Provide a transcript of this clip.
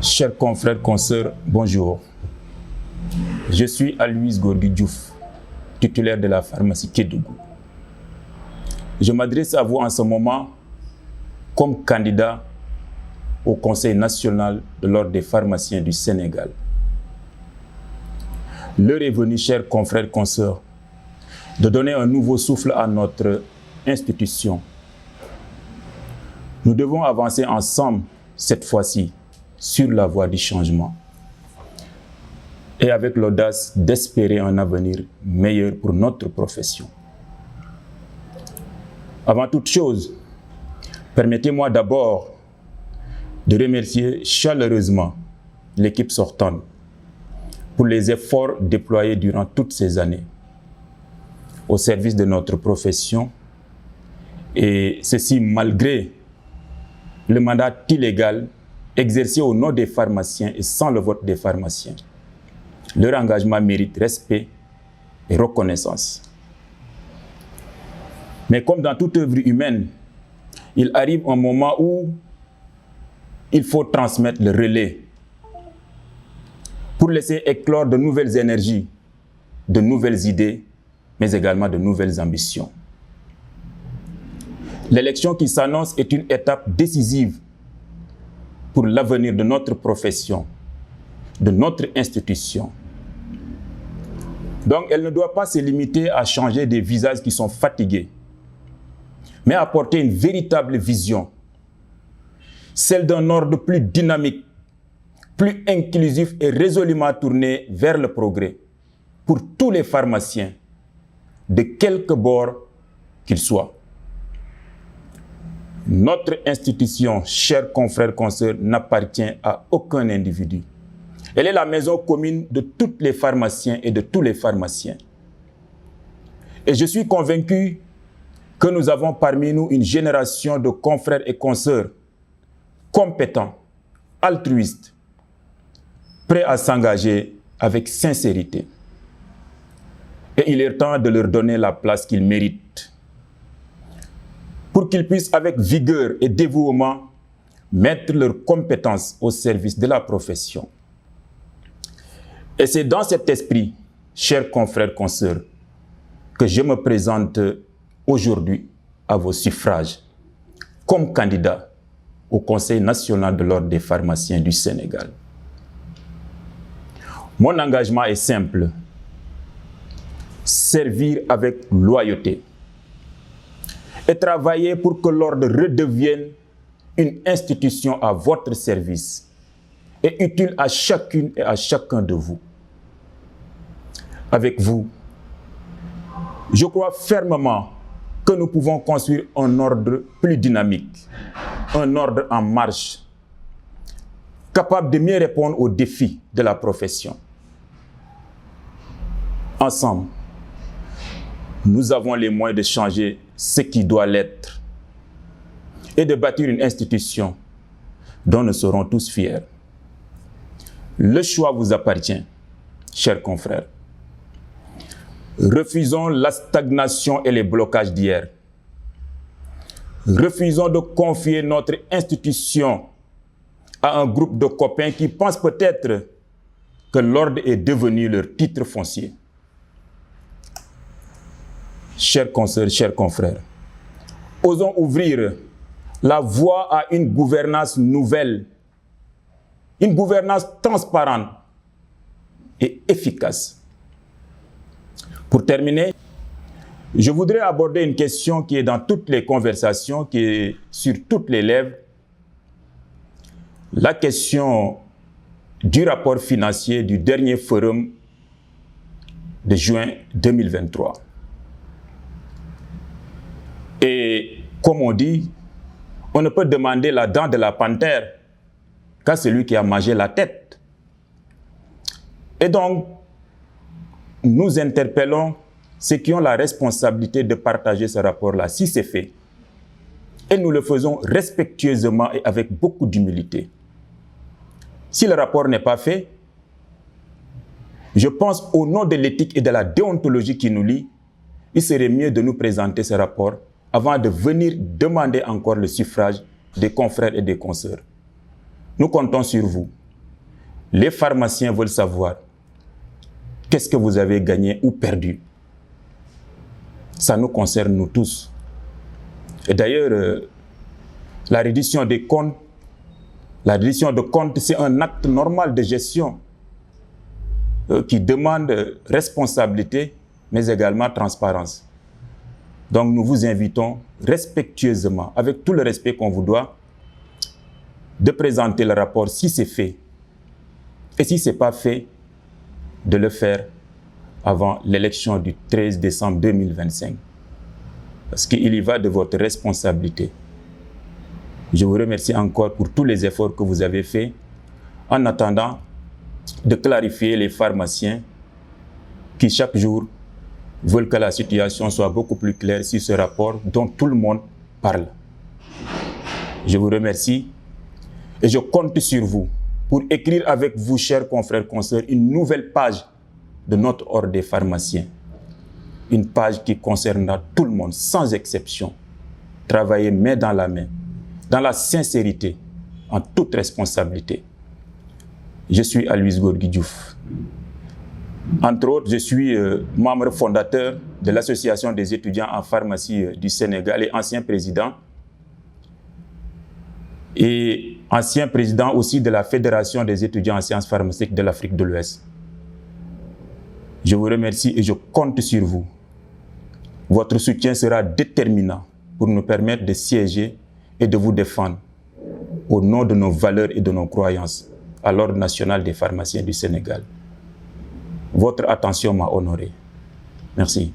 Chers confrères, consoeurs, bonjour. Je suis Aloïs Gorgui Diouf, titulaire de la pharmacie Kédougou. Je m'adresse à vous en ce moment comme candidat au Conseil national de l'Ordre des pharmaciens du Sénégal. L'heure est venue, chers confrères, consoeurs, de donner un nouveau souffle à notre institution. Nous devons avancer ensemble, cette fois-ci, sur la voie du changement et avec l'audace d'espérer un avenir meilleur pour notre profession. Avant toute chose, permettez-moi d'abord de remercier chaleureusement l'équipe sortante pour les efforts déployés durant toutes ces années au service de notre profession, et ceci malgré le mandat illégal exercé au nom des pharmaciens et sans le vote des pharmaciens. Leur engagement mérite respect et reconnaissance. Mais comme dans toute œuvre humaine, il arrive un moment où il faut transmettre le relais pour laisser éclore de nouvelles énergies, de nouvelles idées, mais également de nouvelles ambitions. L'élection qui s'annonce est une étape décisive pour l'avenir de notre profession, de notre institution. Donc, elle ne doit pas se limiter à changer des visages qui sont fatigués, mais apporter une véritable vision, celle d'un ordre plus dynamique, plus inclusif et résolument tourné vers le progrès pour tous les pharmaciens, de quelque bord qu'ils soient. Notre institution, chers confrères, consoeurs, n'appartient à aucun individu. Elle est la maison commune de tous les pharmaciens et de tous les pharmaciens. Et je suis convaincu que nous avons parmi nous une génération de confrères et consoeurs compétents, altruistes, prêts à s'engager avec sincérité. Et il est temps de leur donner la place qu'ils méritent, pour qu'ils puissent avec vigueur et dévouement mettre leurs compétences au service de la profession. Et c'est dans cet esprit, chers confrères, consoeurs, que je me présente aujourd'hui à vos suffrages comme candidat au Conseil national de l'Ordre des pharmaciens du Sénégal. Mon engagement est simple: servir avec loyauté et travailler pour que l'ordre redevienne une institution à votre service et utile à chacune et à chacun de vous. Avec vous, je crois fermement que nous pouvons construire un ordre plus dynamique, un ordre en marche, capable de mieux répondre aux défis de la profession. Ensemble, nous avons les moyens de changer ce qui doit l'être et de bâtir une institution dont nous serons tous fiers. Le choix vous appartient, chers confrères. Refusons la stagnation et les blocages d'hier. Refusons de confier notre institution à un groupe de copains qui pensent peut-être que l'ordre est devenu leur titre foncier. Chers consoeurs, chers confrères, osons ouvrir la voie à une gouvernance nouvelle, une gouvernance transparente et efficace. Pour terminer, je voudrais aborder une question qui est dans toutes les conversations, qui est sur toutes les lèvres, la question du rapport financier du dernier forum de juin 2023. Et comme on dit, on ne peut demander la dent de la panthère qu'à celui qui a mangé la tête. Et donc, nous interpellons ceux qui ont la responsabilité de partager ce rapport-là, si c'est fait. Et nous le faisons respectueusement et avec beaucoup d'humilité. Si le rapport n'est pas fait, je pense au nom de l'éthique et de la déontologie qui nous lie, il serait mieux de nous présenter ce rapport avant de venir demander encore le suffrage des confrères et des consoeurs. Nous comptons sur vous Les pharmaciens veulent savoir qu'est-ce que vous avez gagné ou perdu. Ça nous concerne nous tous. Et d'ailleurs, la reddition des comptes, c'est un acte normal de gestion qui demande responsabilité, mais également transparence. Donc nous vous invitons respectueusement, avec tout le respect qu'on vous doit, de présenter le rapport si c'est fait. Et si ce n'est pas fait, de le faire avant l'élection du 13 décembre 2025. Parce qu'il y va de votre responsabilité. Je vous remercie encore pour tous les efforts que vous avez faits en attendant de clarifier les pharmaciens qui chaque jour veulent que la situation soit beaucoup plus claire sur ce rapport dont tout le monde parle. Je vous remercie et je compte sur vous pour écrire avec vous, chers confrères, consoeurs, une nouvelle page de notre ordre des pharmaciens. Une page qui concernera tout le monde, sans exception. Travailler main dans la main, dans la sincérité, en toute responsabilité. Je suis Aloys Gorgui Diouf. Entre autres, je suis membre fondateur de l'Association des étudiants en pharmacie du Sénégal et ancien président. Et ancien président aussi de la Fédération des étudiants en sciences pharmaceutiques de l'Afrique de l'Ouest. Je vous remercie et je compte sur vous. Votre soutien sera déterminant pour nous permettre de siéger et de vous défendre au nom de nos valeurs et de nos croyances à l'Ordre national des pharmaciens du Sénégal. Votre attention m'a honoré. Merci.